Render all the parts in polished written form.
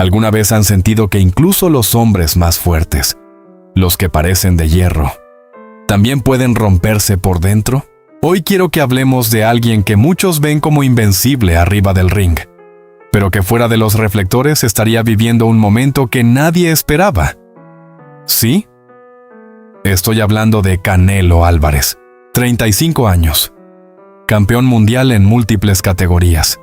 ¿Alguna vez han sentido que incluso los hombres más fuertes, los que parecen de hierro, también pueden romperse por dentro? Hoy quiero que hablemos de alguien que muchos ven como invencible arriba del ring, pero que fuera de los reflectores estaría viviendo un momento que nadie esperaba. ¿Sí? Estoy hablando de Canelo Álvarez, 35 años, campeón mundial en múltiples categorías,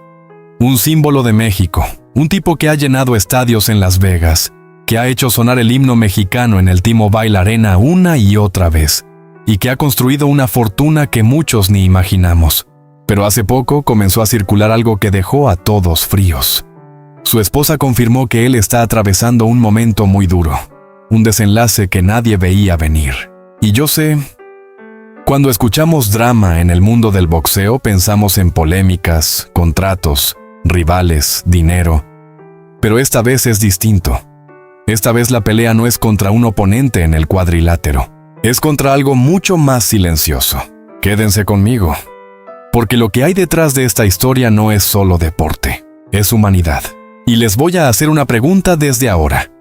un símbolo de México, un tipo que ha llenado estadios en Las Vegas, que ha hecho sonar el himno mexicano en el T-Mobile Arena una y otra vez, y que ha construido una fortuna que muchos ni imaginamos. Pero hace poco comenzó a circular algo que dejó a todos fríos. Su esposa confirmó que él está atravesando un momento muy duro, un desenlace que nadie veía venir. Y yo sé, cuando escuchamos drama en el mundo del boxeo pensamos en polémicas, contratos, rivales, dinero. Pero esta vez es distinto. Esta vez la pelea no es contra un oponente en el cuadrilátero. Es contra algo mucho más silencioso. Quédense conmigo, porque lo que hay detrás de esta historia no es solo deporte, es humanidad. Y les voy a hacer una pregunta desde ahora.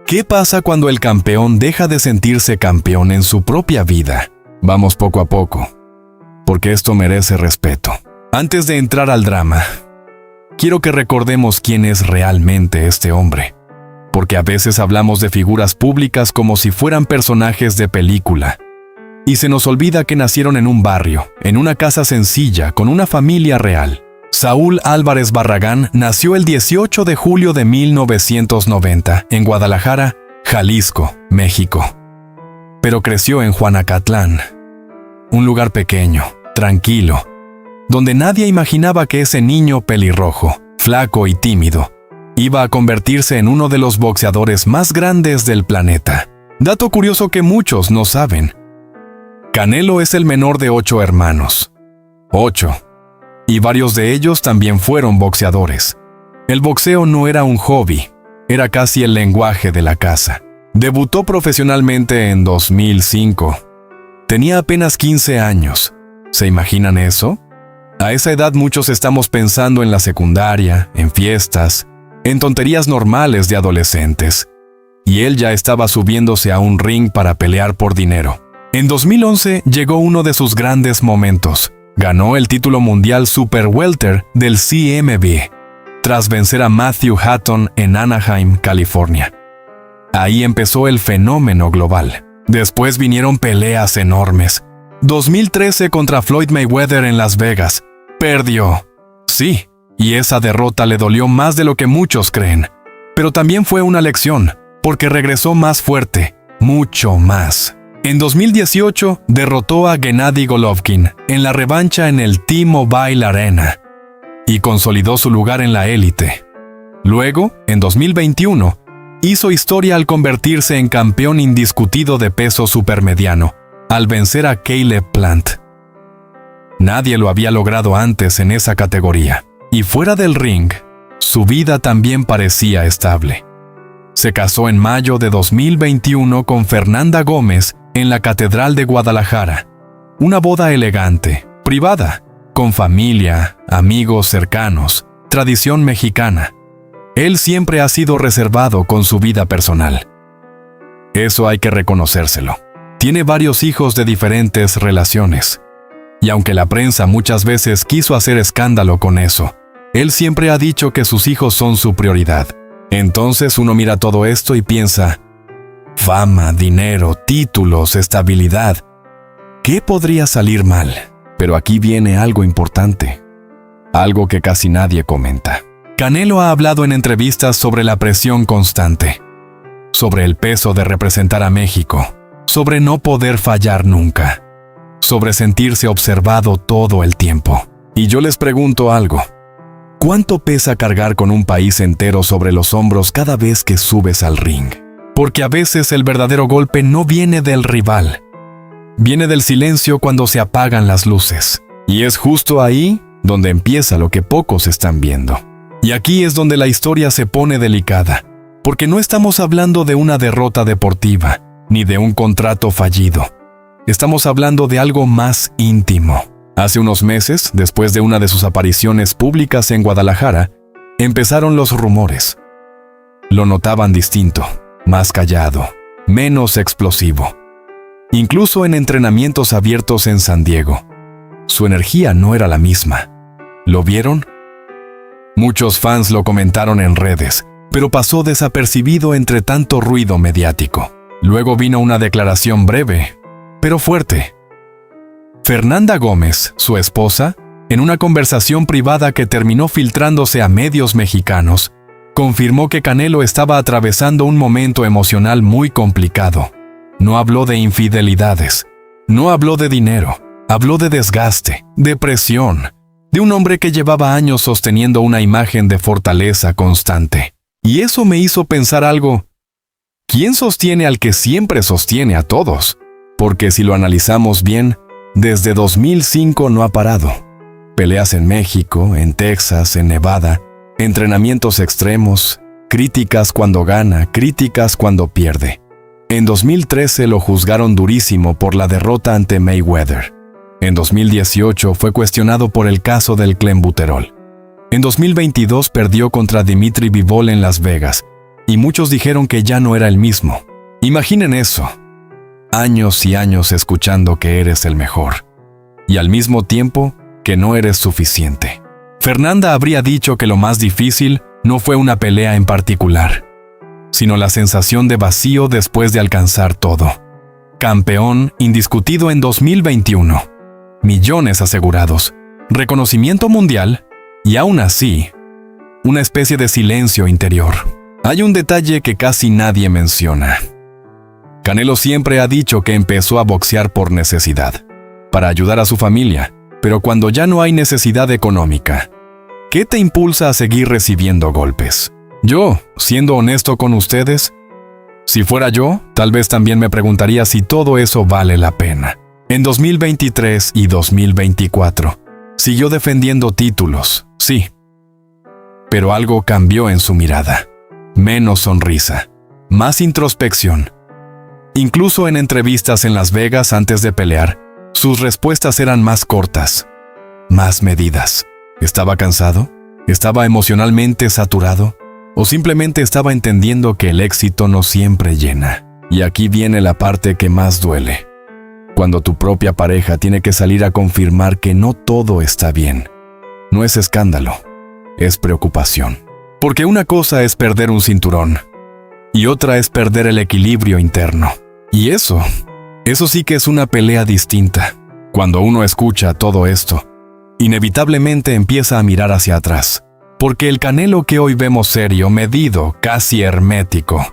¿Qué pasa cuando el campeón deja de sentirse campeón en su propia vida? Vamos poco a poco, porque esto merece respeto. Antes de entrar al drama, quiero que recordemos quién es realmente este hombre, porque a veces hablamos de figuras públicas como si fueran personajes de película, y se nos olvida que nacieron en un barrio, en una casa sencilla, con una familia real. Saúl Álvarez Barragán nació el 18 de julio de 1990 en Guadalajara, Jalisco, México. Pero creció en Juanacatlán, un lugar pequeño, tranquilo, donde nadie imaginaba que ese niño pelirrojo, flaco y tímido, iba a convertirse en uno de los boxeadores más grandes del planeta. Dato curioso que muchos no saben. Canelo es el menor de 8 hermanos. 8. Y varios de ellos también fueron boxeadores. El boxeo no era un hobby, era casi el lenguaje de la casa. Debutó profesionalmente en 2005. Tenía apenas 15 años. ¿Se imaginan eso? A esa edad muchos estamos pensando en la secundaria, en fiestas, en tonterías normales de adolescentes. Y él ya estaba subiéndose a un ring para pelear por dinero. En 2011 llegó uno de sus grandes momentos. Ganó el título mundial Super Welter del CMB, tras vencer a Matthew Hatton en Anaheim, California. Ahí empezó el fenómeno global. Después vinieron peleas enormes. 2013 contra Floyd Mayweather en Las Vegas. Perdió. Sí, y esa derrota le dolió más de lo que muchos creen. Pero también fue una lección, porque regresó más fuerte, mucho más. En 2018 derrotó a Gennady Golovkin en la revancha en el T-Mobile Arena y consolidó su lugar en la élite. Luego, en 2021, hizo historia al convertirse en campeón indiscutido de peso supermediano, al vencer a Caleb Plant. Nadie lo había logrado antes en esa categoría. Y fuera del ring, su vida también parecía estable. Se casó en mayo de 2021 con Fernanda Gómez en la Catedral de Guadalajara. Una boda elegante, privada, con familia, amigos cercanos, tradición mexicana. Él siempre ha sido reservado con su vida personal. Eso hay que reconocérselo. Tiene varios hijos de diferentes relaciones. Y aunque la prensa muchas veces quiso hacer escándalo con eso, él siempre ha dicho que sus hijos son su prioridad. Entonces uno mira todo esto y piensa, fama, dinero, títulos, estabilidad. ¿Qué podría salir mal? Pero aquí viene algo importante. Algo que casi nadie comenta. Canelo ha hablado en entrevistas sobre la presión constante, sobre el peso de representar a México, sobre no poder fallar nunca, sobre sentirse observado todo el tiempo. Y yo les pregunto algo. ¿Cuánto pesa cargar con un país entero sobre los hombros cada vez que subes al ring? Porque a veces el verdadero golpe no viene del rival. Viene del silencio cuando se apagan las luces. Y es justo ahí donde empieza lo que pocos están viendo. Y aquí es donde la historia se pone delicada, porque no estamos hablando de una derrota deportiva, ni de un contrato fallido. Estamos hablando de algo más íntimo. Hace unos meses, después de una de sus apariciones públicas en Guadalajara, empezaron los rumores. lo notaban distinto, más callado, menos explosivo. Incluso en entrenamientos abiertos en San Diego, su energía no era la misma. ¿Lo vieron? Muchos fans lo comentaron en redes, pero pasó desapercibido entre tanto ruido mediático. Luego vino una declaración breve, pero fuerte. Fernanda Gómez, su esposa, en una conversación privada que terminó filtrándose a medios mexicanos, confirmó que Canelo estaba atravesando un momento emocional muy complicado. No habló de infidelidades, no habló de dinero, habló de desgaste, depresión, de un hombre que llevaba años sosteniendo una imagen de fortaleza constante. Y eso me hizo pensar algo. ¿Quién sostiene al que siempre sostiene a todos? Porque si lo analizamos bien, desde 2005 no ha parado. Peleas en México, en Texas, en Nevada, entrenamientos extremos, críticas cuando gana, críticas cuando pierde. En 2013 lo juzgaron durísimo por la derrota ante Mayweather. En 2018 fue cuestionado por el caso del clenbuterol. En 2022 perdió contra Dimitri Bivol en Las Vegas, y muchos dijeron que ya no era el mismo. Imaginen eso. Años y años escuchando que eres el mejor, y al mismo tiempo que no eres suficiente. Fernanda habría dicho que lo más difícil no fue una pelea en particular, sino la sensación de vacío después de alcanzar todo. Campeón indiscutido en 2021, millones asegurados, reconocimiento mundial y aún así, una especie de silencio interior. Hay un detalle que casi nadie menciona. Canelo siempre ha dicho que empezó a boxear por necesidad, para ayudar a su familia, pero cuando ya no hay necesidad económica, ¿qué te impulsa a seguir recibiendo golpes? Yo, siendo honesto con ustedes, si fuera yo, tal vez también me preguntaría si todo eso vale la pena. En 2023 y 2024, siguió defendiendo títulos, sí. Pero algo cambió en su mirada. Menos sonrisa, más introspección. Incluso en entrevistas en Las Vegas antes de pelear, sus respuestas eran más cortas, más medidas. ¿Estaba cansado? ¿Estaba emocionalmente saturado? ¿O simplemente estaba entendiendo que el éxito no siempre llena? Y aquí viene la parte que más duele. Cuando tu propia pareja tiene que salir a confirmar que no todo está bien. No es escándalo, es preocupación. Porque una cosa es perder un cinturón, y otra es perder el equilibrio interno. Y eso sí que es una pelea distinta. Cuando uno escucha todo esto, inevitablemente empieza a mirar hacia atrás. Porque el Canelo que hoy vemos serio, medido, casi hermético,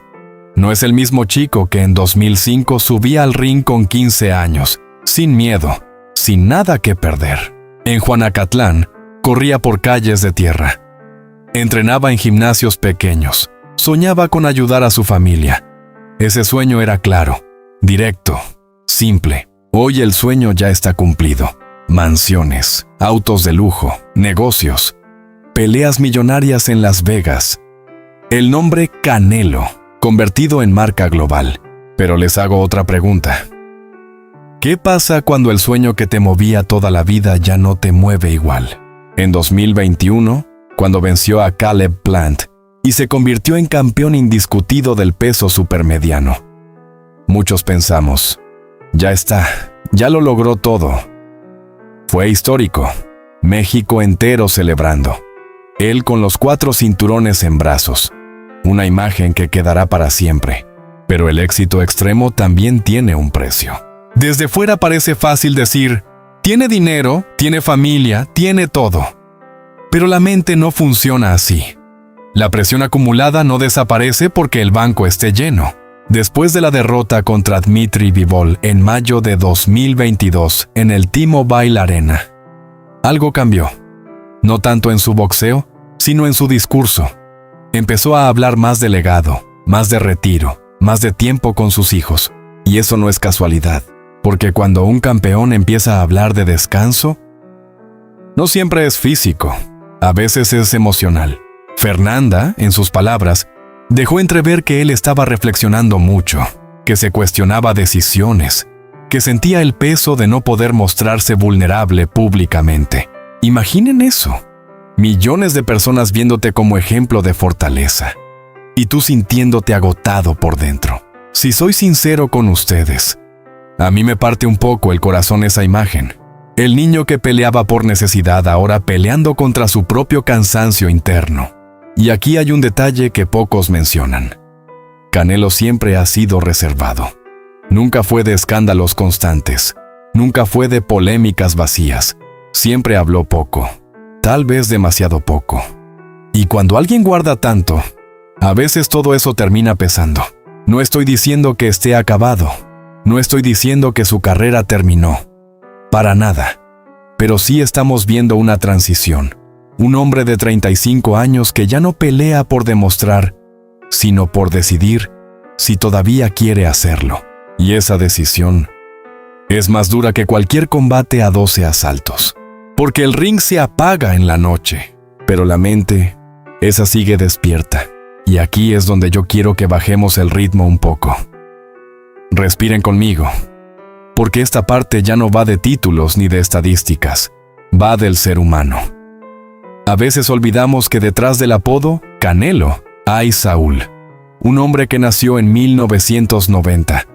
no es el mismo chico que en 2005 subía al ring con 15 años, sin miedo, sin nada que perder. En Juanacatlán, corría por calles de tierra. Entrenaba en gimnasios pequeños. Soñaba con ayudar a su familia. Ese sueño era claro, directo, simple. Hoy el sueño ya está cumplido. Mansiones, autos de lujo, negocios, peleas millonarias en Las Vegas. El nombre Canelo, convertido en marca global. Pero les hago otra pregunta. ¿Qué pasa cuando el sueño que te movía toda la vida ya no te mueve igual? En 2021, cuando venció a Caleb Plant y se convirtió en campeón indiscutido del peso supermediano. Muchos pensamos, ya está, ya lo logró todo. Fue histórico, México entero celebrando. Él con los 4 cinturones en brazos, una imagen que quedará para siempre. Pero el éxito extremo también tiene un precio. Desde fuera parece fácil decir, tiene dinero, tiene familia, tiene todo. Pero la mente no funciona así. La presión acumulada no desaparece porque el banco esté lleno. Después de la derrota contra Dimitri Bivol en mayo de 2022 en el T-Mobile Arena, algo cambió. No tanto en su boxeo, sino en su discurso. Empezó a hablar más de legado, más de retiro, más de tiempo con sus hijos. Y eso no es casualidad, porque cuando un campeón empieza a hablar de descanso, no siempre es físico, a veces es emocional. Fernanda, en sus palabras, dejó entrever que él estaba reflexionando mucho, que se cuestionaba decisiones, que sentía el peso de no poder mostrarse vulnerable públicamente. Imaginen eso. Millones de personas viéndote como ejemplo de fortaleza. y tú sintiéndote agotado por dentro. Si soy sincero con ustedes, a mí me parte un poco el corazón esa imagen. El niño que peleaba por necesidad ahora peleando contra su propio cansancio interno. Y aquí hay un detalle que pocos mencionan. Canelo siempre ha sido reservado. Nunca fue de escándalos constantes. Nunca fue de polémicas vacías. Siempre habló poco. Tal vez demasiado poco. Y cuando alguien guarda tanto, a veces todo eso termina pesando. No estoy diciendo que esté acabado. No estoy diciendo que su carrera terminó. Para nada. Pero sí estamos viendo una transición. Un hombre de 35 años que ya no pelea por demostrar, sino por decidir si todavía quiere hacerlo. Y esa decisión es más dura que cualquier combate a 12 asaltos. Porque el ring se apaga en la noche, pero la mente, esa sigue despierta. Y aquí es donde yo quiero que bajemos el ritmo un poco. Respiren conmigo, porque esta parte ya no va de títulos ni de estadísticas, va del ser humano. A veces olvidamos que detrás del apodo Canelo hay Saúl, un hombre que nació en 1990,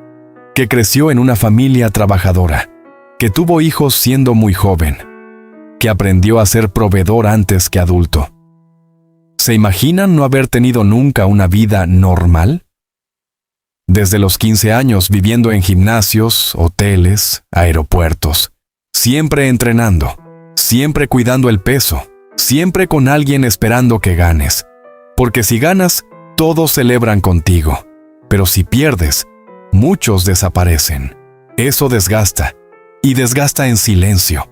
que creció en una familia trabajadora, que tuvo hijos siendo muy joven, que aprendió a ser proveedor antes que adulto. ¿Se imaginan no haber tenido nunca una vida normal? Desde los 15 años viviendo en gimnasios, hoteles, aeropuertos, siempre entrenando, siempre cuidando el peso, siempre con alguien esperando que ganes. Porque si ganas, todos celebran contigo, pero si pierdes, muchos desaparecen. Eso desgasta, y desgasta en silencio.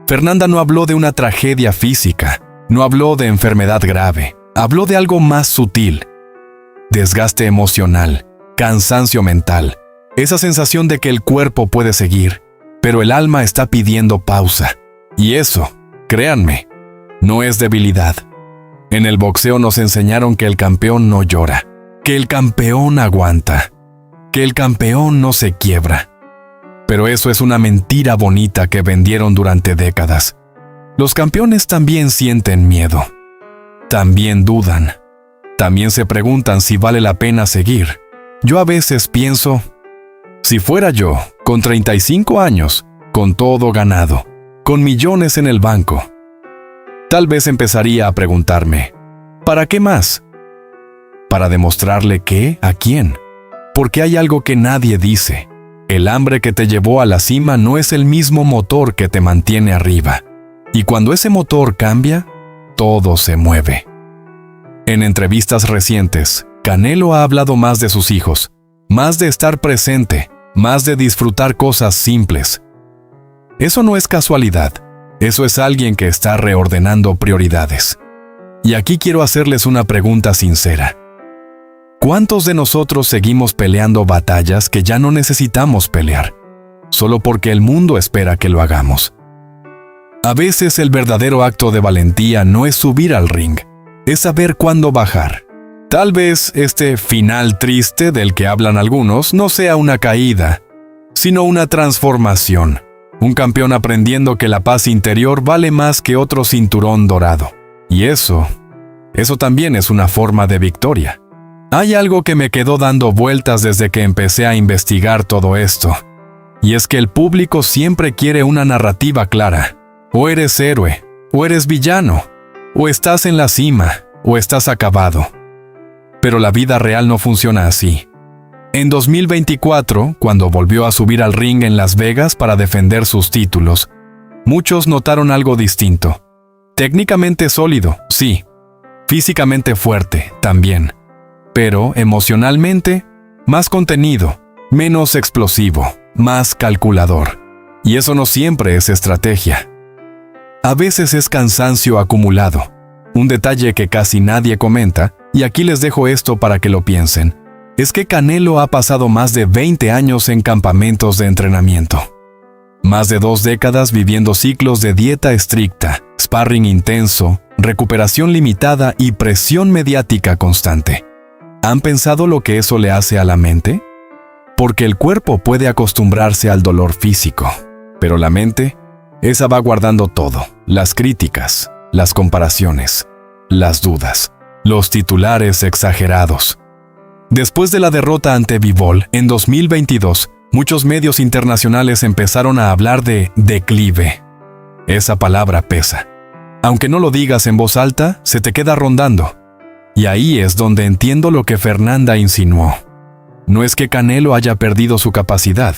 Fernanda no habló de una tragedia física, no habló de enfermedad grave, habló de algo más sutil. Desgaste emocional, cansancio mental, esa sensación de que el cuerpo puede seguir, pero el alma está pidiendo pausa. Y eso, créanme, no es debilidad. En el boxeo nos enseñaron que el campeón no llora, que el campeón aguanta, que el campeón no se quiebra. Pero eso es una mentira bonita que vendieron durante décadas. Los campeones también sienten miedo, también dudan, también se preguntan si vale la pena seguir. Yo a veces pienso, si fuera yo, con 35 años, con todo ganado, con millones en el banco, tal vez empezaría a preguntarme, ¿para qué más? ¿Para demostrarle qué? ¿A quién? Porque hay algo que nadie dice. El hambre que te llevó a la cima no es el mismo motor que te mantiene arriba. Y cuando ese motor cambia, todo se mueve. En entrevistas recientes, Canelo ha hablado más de sus hijos, más de estar presente, más de disfrutar cosas simples. Eso no es casualidad, eso es alguien que está reordenando prioridades. Y aquí quiero hacerles una pregunta sincera. ¿Cuántos de nosotros seguimos peleando batallas que ya no necesitamos pelear, solo porque el mundo espera que lo hagamos? A veces el verdadero acto de valentía no es subir al ring, es saber cuándo bajar. Tal vez este final triste del que hablan algunos no sea una caída, sino una transformación. Un campeón aprendiendo que la paz interior vale más que otro cinturón dorado. Y eso también es una forma de victoria. Hay algo que me quedó dando vueltas desde que empecé a investigar todo esto. Y es que el público siempre quiere una narrativa clara. O eres héroe, o eres villano, o estás en la cima, o estás acabado. Pero la vida real no funciona así. En 2024, cuando volvió a subir al ring en Las Vegas para defender sus títulos, muchos notaron algo distinto. Técnicamente sólido, sí. Físicamente fuerte, también. Pero emocionalmente, más contenido, menos explosivo, más calculador. Y eso no siempre es estrategia. A veces es cansancio acumulado. Un detalle que casi nadie comenta, y aquí les dejo esto para que lo piensen, es que Canelo ha pasado más de 20 años en campamentos de entrenamiento. Más de 2 décadas viviendo ciclos de dieta estricta, sparring intenso, recuperación limitada y presión mediática constante. ¿Han pensado lo que eso le hace a la mente? Porque el cuerpo puede acostumbrarse al dolor físico, pero la mente, esa va guardando todo, las críticas, las comparaciones, las dudas. los titulares exagerados. Después de la derrota ante Bivol en 2022, muchos medios internacionales empezaron a hablar de declive. Esa palabra pesa. Aunque no lo digas en voz alta, se te queda rondando. Y ahí es donde entiendo lo que Fernanda insinuó. No es que Canelo haya perdido su capacidad,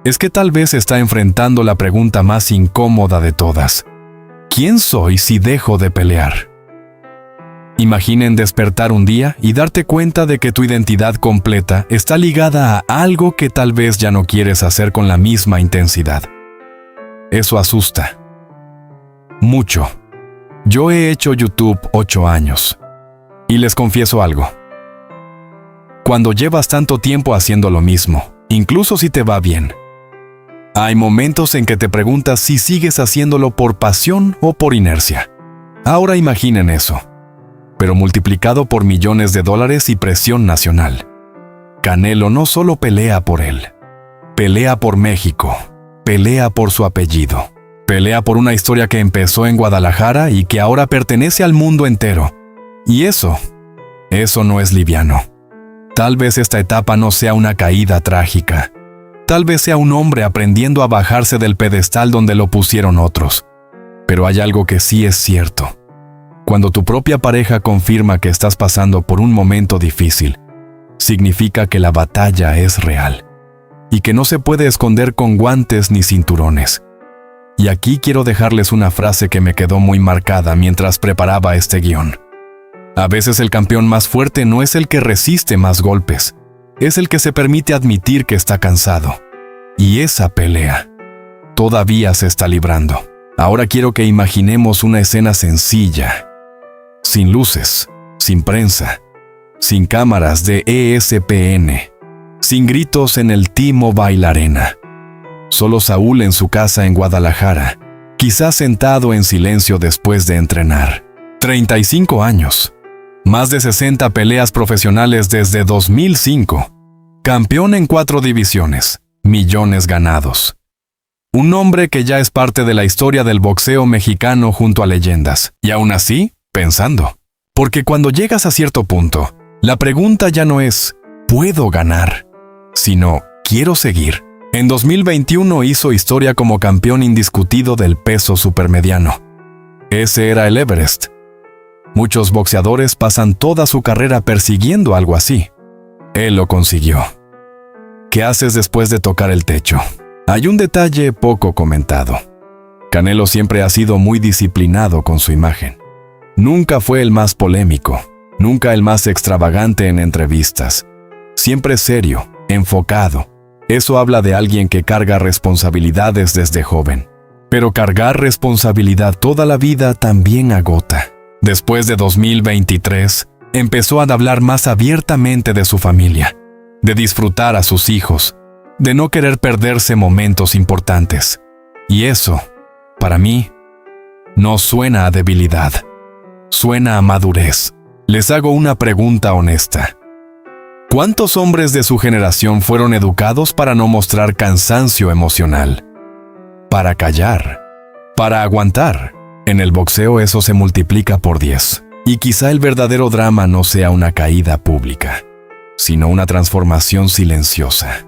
es que tal vez está enfrentando la pregunta más incómoda de todas. ¿Quién soy si dejo de pelear? Imaginen despertar un día y darte cuenta de que tu identidad completa está ligada a algo que tal vez ya no quieres hacer con la misma intensidad. Eso asusta. Mucho. Yo he hecho YouTube 8 años. Y les confieso algo. Cuando llevas tanto tiempo haciendo lo mismo, incluso si te va bien, hay momentos en que te preguntas si sigues haciéndolo por pasión o por inercia. Ahora imaginen eso, pero multiplicado por millones de dólares y presión nacional. Canelo no solo pelea por él, pelea por México, pelea por su apellido, pelea por una historia que empezó en Guadalajara y que ahora pertenece al mundo entero. Y eso no es liviano. Tal vez esta etapa no sea una caída trágica. Tal vez sea un hombre aprendiendo a bajarse del pedestal donde lo pusieron otros. Pero hay algo que sí es cierto. Cuando tu propia pareja confirma que estás pasando por un momento difícil, significa que la batalla es real y que no se puede esconder con guantes ni cinturones. Y aquí quiero dejarles una frase que me quedó muy marcada mientras preparaba este guión. A veces el campeón más fuerte no es el que resiste más golpes, es el que se permite admitir que está cansado. Y esa pelea todavía se está librando. Ahora quiero que imaginemos una escena sencilla, sin luces, sin prensa, sin cámaras de ESPN, sin gritos en el T-Mobile Arena. Solo Saúl en su casa en Guadalajara, quizás sentado en silencio después de entrenar. 35 años. Más de 60 peleas profesionales desde 2005. Campeón en 4 divisiones. Millones ganados. Un hombre que ya es parte de la historia del boxeo mexicano junto a leyendas. Y aún así, pensando. Porque cuando llegas a cierto punto, la pregunta ya no es ¿puedo ganar?, sino ¿quiero seguir? En 2021 hizo historia como campeón indiscutido del peso supermediano. Ese era el Everest. Muchos boxeadores pasan toda su carrera persiguiendo algo así. Él lo consiguió. ¿Qué haces después de tocar el techo? Hay un detalle poco comentado. Canelo siempre ha sido muy disciplinado con su imagen. Nunca fue el más polémico, nunca el más extravagante en entrevistas. Siempre serio, enfocado. Eso habla de alguien que carga responsabilidades desde joven. Pero cargar responsabilidad toda la vida también agota. Después de 2023, empezó a hablar más abiertamente de su familia, de disfrutar a sus hijos, de no querer perderse momentos importantes. Y eso, para mí, no suena a debilidad, suena a madurez. Les hago una pregunta honesta. ¿Cuántos hombres de su generación fueron educados para no mostrar cansancio emocional? Para callar, para aguantar. En el boxeo eso se multiplica por 10. Y quizá el verdadero drama no sea una caída pública, sino una transformación silenciosa.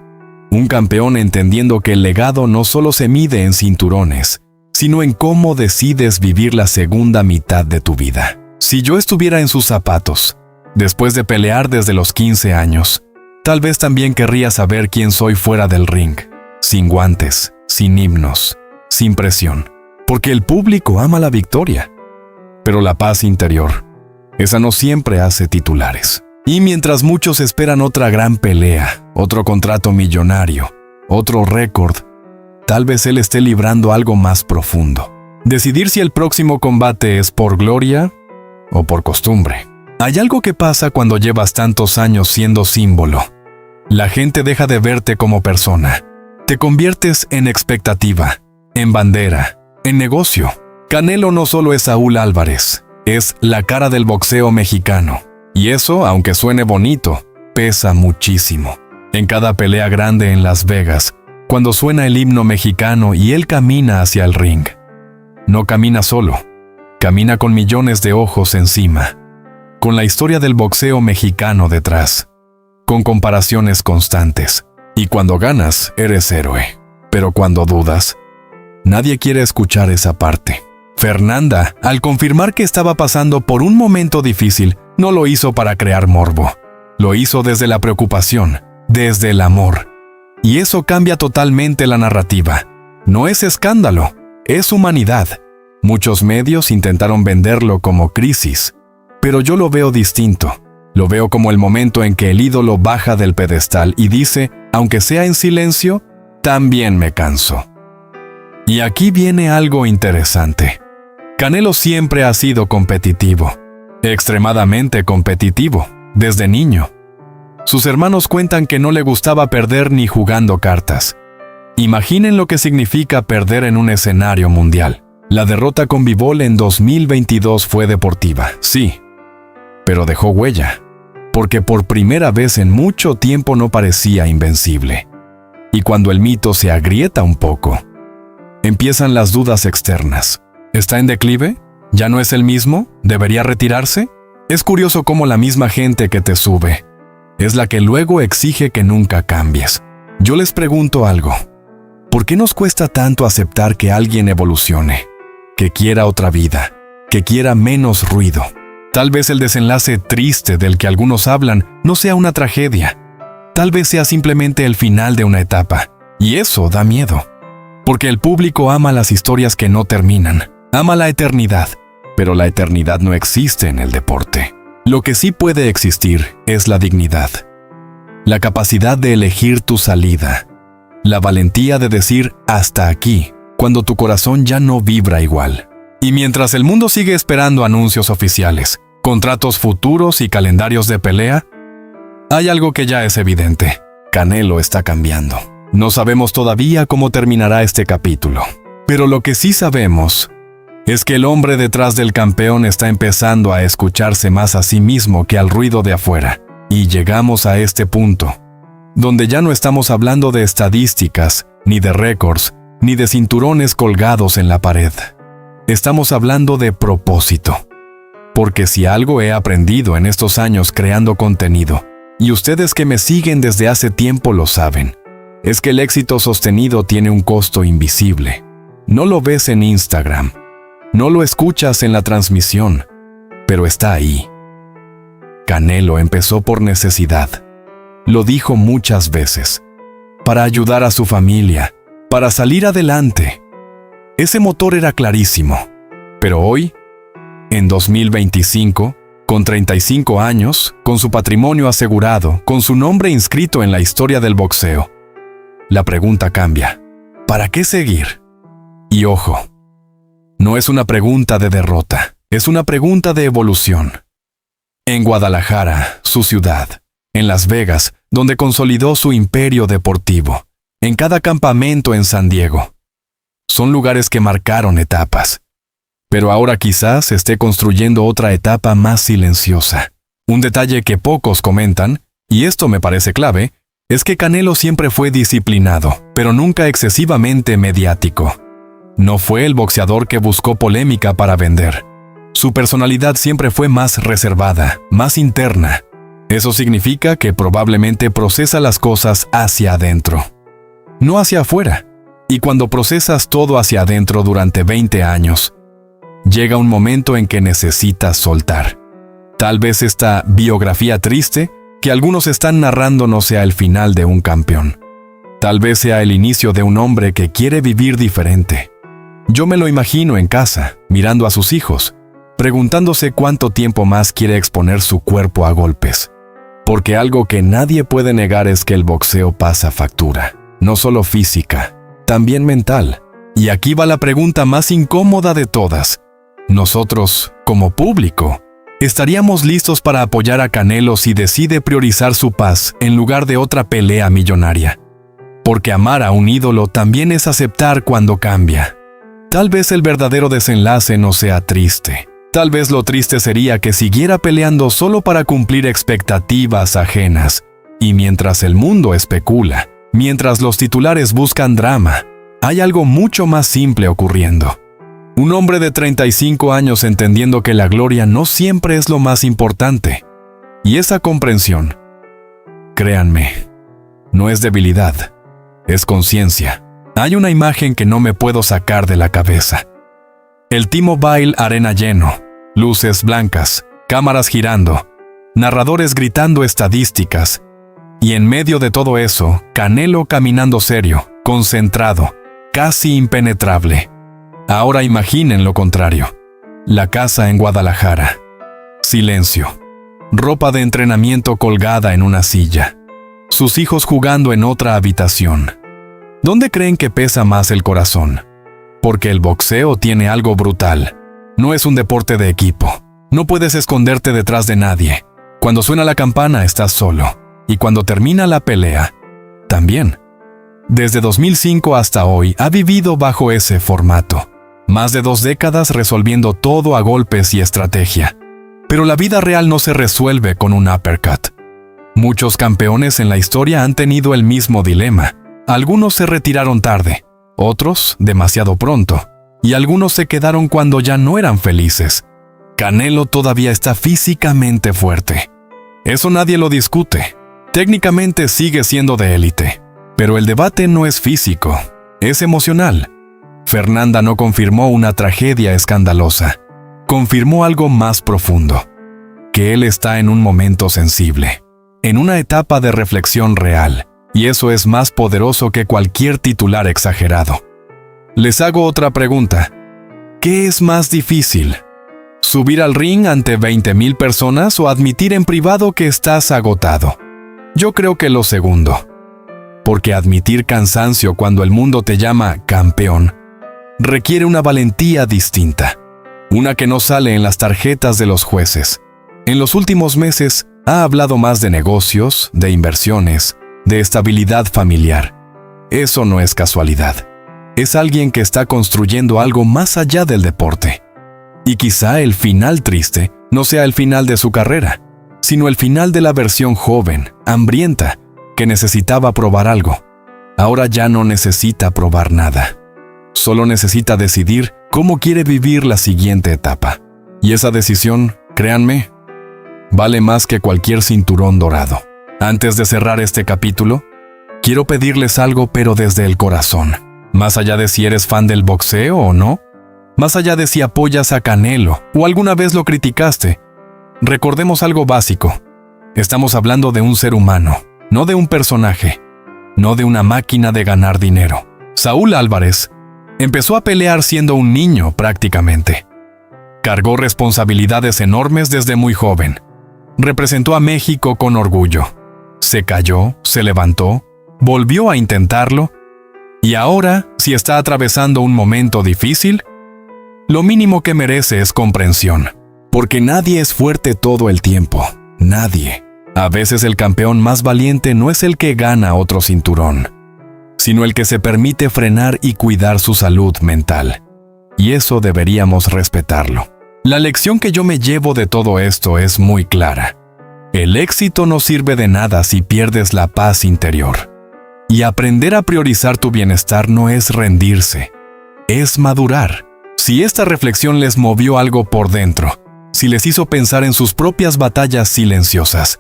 Un campeón entendiendo que el legado no solo se mide en cinturones, sino en cómo decides vivir la segunda mitad de tu vida. Si yo estuviera en sus zapatos, después de pelear desde los 15 años, tal vez también querría saber quién soy fuera del ring, sin guantes, sin himnos, sin presión. Porque el público ama la victoria. Pero la paz interior, esa no siempre hace titulares. Y mientras muchos esperan otra gran pelea, otro contrato millonario, otro récord, tal vez él esté librando algo más profundo. Decidir si el próximo combate es por gloria o por costumbre. Hay algo que pasa cuando llevas tantos años siendo símbolo. La gente deja de verte como persona. Te conviertes en expectativa, en bandera, en negocio. Canelo no solo es Saúl Álvarez, es la cara del boxeo mexicano. Y eso, aunque suene bonito, pesa muchísimo. En cada pelea grande en Las Vegas, cuando suena el himno mexicano y él camina hacia el ring, no camina solo, camina con millones de ojos encima. con la historia del boxeo mexicano detrás, con comparaciones constantes. Y cuando ganas, eres héroe. Pero cuando dudas, nadie quiere escuchar esa parte. Fernanda, al confirmar que estaba pasando por un momento difícil, no lo hizo para crear morbo. Lo hizo desde la preocupación, desde el amor. Y eso cambia totalmente la narrativa. No es escándalo, es humanidad. Muchos medios intentaron venderlo como crisis, pero yo lo veo distinto. Lo veo como el momento en que el ídolo baja del pedestal y dice, aunque sea en silencio, también me canso. Y aquí viene algo interesante. Canelo siempre ha sido competitivo, extremadamente competitivo, desde niño. Sus hermanos cuentan que no le gustaba perder ni jugando cartas. Imaginen lo que significa perder en un escenario mundial. La derrota con Bivol en 2022 fue deportiva, sí, pero dejó huella, porque por primera vez en mucho tiempo no parecía invencible. Y cuando el mito se agrieta un poco, empiezan las dudas externas. ¿Está en declive? ¿Ya no es el mismo? ¿Debería retirarse? Es curioso cómo la misma gente que te sube es la que luego exige que nunca cambies. Yo les pregunto algo. ¿Por qué nos cuesta tanto aceptar que alguien evolucione, que quiera otra vida, que quiera menos ruido? Tal vez el desenlace triste del que algunos hablan no sea una tragedia. Tal vez sea simplemente el final de una etapa. Y eso da miedo. Porque el público ama las historias que no terminan. Ama la eternidad. Pero la eternidad no existe en el deporte. Lo que sí puede existir es la dignidad. La capacidad de elegir tu salida. La valentía de decir hasta aquí, cuando tu corazón ya no vibra igual. Y mientras el mundo sigue esperando anuncios oficiales, contratos futuros y calendarios de pelea, hay algo que ya es evidente. Canelo está cambiando. No sabemos todavía cómo terminará este capítulo. Pero lo que sí sabemos es que el hombre detrás del campeón está empezando a escucharse más a sí mismo que al ruido de afuera. Y llegamos a este punto, donde ya no estamos hablando de estadísticas, ni de récords, ni de cinturones colgados en la pared. Estamos hablando de propósito. Porque si algo he aprendido en estos años creando contenido, y ustedes que me siguen desde hace tiempo lo saben, es que el éxito sostenido tiene un costo invisible. No lo ves en Instagram, no lo escuchas en la transmisión, pero está ahí. Canelo empezó por necesidad. Lo dijo muchas veces. Para ayudar a su familia, para salir adelante. Ese motor era clarísimo. Pero hoy, en 2025, con 35 años, con su patrimonio asegurado, con su nombre inscrito en la historia del boxeo, la pregunta cambia. ¿Para qué seguir? Y ojo, no es una pregunta de derrota, es una pregunta de evolución. En Guadalajara, su ciudad, en Las Vegas, donde consolidó su imperio deportivo, en cada campamento en San Diego. Son lugares que marcaron etapas. Pero ahora quizás esté construyendo otra etapa más silenciosa. Un detalle que pocos comentan, y esto me parece clave, es que Canelo siempre fue disciplinado, pero nunca excesivamente mediático. No fue el boxeador que buscó polémica para vender. Su personalidad siempre fue más reservada, más interna. Eso significa que probablemente procesa las cosas hacia adentro, no hacia afuera. Y cuando procesas todo hacia adentro durante 20 años, llega un momento en que necesitas soltar. Tal vez esta biografía triste que algunos están narrando no sea el final de un campeón. Tal vez sea el inicio de un hombre que quiere vivir diferente. Yo me lo imagino en casa, mirando a sus hijos, preguntándose cuánto tiempo más quiere exponer su cuerpo a golpes. Porque algo que nadie puede negar es que el boxeo pasa factura, no solo física, también mental. Y aquí va la pregunta más incómoda de todas. Nosotros, como público, ¿estaríamos listos para apoyar a Canelo si decide priorizar su paz en lugar de otra pelea millonaria? Porque amar a un ídolo también es aceptar cuando cambia. Tal vez el verdadero desenlace no sea triste. Tal vez lo triste sería que siguiera peleando solo para cumplir expectativas ajenas. Y mientras el mundo especula, mientras los titulares buscan drama, hay algo mucho más simple ocurriendo. Un hombre de 35 años entendiendo que la gloria no siempre es lo más importante. Y esa comprensión, créanme, no es debilidad, es conciencia. Hay una imagen que no me puedo sacar de la cabeza. El T-Mobile Arena lleno, luces blancas, cámaras girando, narradores gritando estadísticas, y en medio de todo eso, Canelo caminando serio, concentrado, casi impenetrable. Ahora imaginen lo contrario. La casa en Guadalajara. Silencio. Ropa de entrenamiento colgada en una silla. Sus hijos jugando en otra habitación. ¿Dónde creen que pesa más el corazón? Porque el boxeo tiene algo brutal. No es un deporte de equipo. No puedes esconderte detrás de nadie. Cuando suena la campana estás solo. Y cuando termina la pelea, también. Desde 2005 hasta hoy ha vivido bajo ese formato. Más de 2 décadas resolviendo todo a golpes y estrategia. Pero la vida real no se resuelve con un uppercut. Muchos campeones en la historia han tenido el mismo dilema. Algunos se retiraron tarde, otros demasiado pronto, y algunos se quedaron cuando ya no eran felices. Canelo todavía está físicamente fuerte. Eso nadie lo discute. Técnicamente sigue siendo de élite. Pero el debate no es físico, es emocional. Fernanda no confirmó una tragedia escandalosa. Confirmó algo más profundo. Que él está en un momento sensible. En una etapa de reflexión real. Y eso es más poderoso que cualquier titular exagerado. Les hago otra pregunta. ¿Qué es más difícil? ¿Subir al ring ante 20,000 personas o admitir en privado que estás agotado? Yo creo que lo segundo. Porque admitir cansancio cuando el mundo te llama campeón requiere una valentía distinta. Una que no sale en las tarjetas de los jueces. En los últimos meses ha hablado más de negocios, de inversiones, de estabilidad familiar. Eso no es casualidad. Es alguien que está construyendo algo más allá del deporte. Y quizá el final triste no sea el final de su carrera, sino el final de la versión joven, hambrienta, que necesitaba probar algo. Ahora ya no necesita probar nada. Solo necesita decidir cómo quiere vivir la siguiente etapa. Y esa decisión, créanme, vale más que cualquier cinturón dorado. Antes de cerrar este capítulo, quiero pedirles algo, pero desde el corazón. Más allá de si eres fan del boxeo o no, más allá de si apoyas a Canelo o alguna vez lo criticaste, recordemos algo básico. Estamos hablando de un ser humano, no de un personaje, no de una máquina de ganar dinero. Saúl Álvarez empezó a pelear siendo un niño prácticamente. Cargó responsabilidades enormes desde muy joven. Representó a México con orgullo. Se cayó, se levantó, volvió a intentarlo, y ahora, si está atravesando un momento difícil, lo mínimo que merece es comprensión. Porque nadie es fuerte todo el tiempo. Nadie. A veces el campeón más valiente no es el que gana otro cinturón, sino el que se permite frenar y cuidar su salud mental. Y eso deberíamos respetarlo. La lección que yo me llevo de todo esto es muy clara. El éxito no sirve de nada si pierdes la paz interior. Y aprender a priorizar tu bienestar no es rendirse, es madurar. Si esta reflexión les movió algo por dentro, si les hizo pensar en sus propias batallas silenciosas,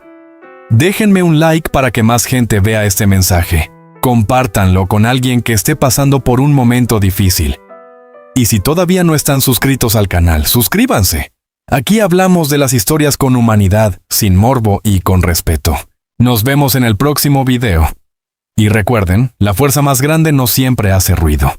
déjenme un like para que más gente vea este mensaje. Compártanlo con alguien que esté pasando por un momento difícil. Y si todavía no están suscritos al canal, suscríbanse. Aquí hablamos de las historias con humanidad, sin morbo y con respeto. Nos vemos en el próximo video. Y recuerden, la fuerza más grande no siempre hace ruido.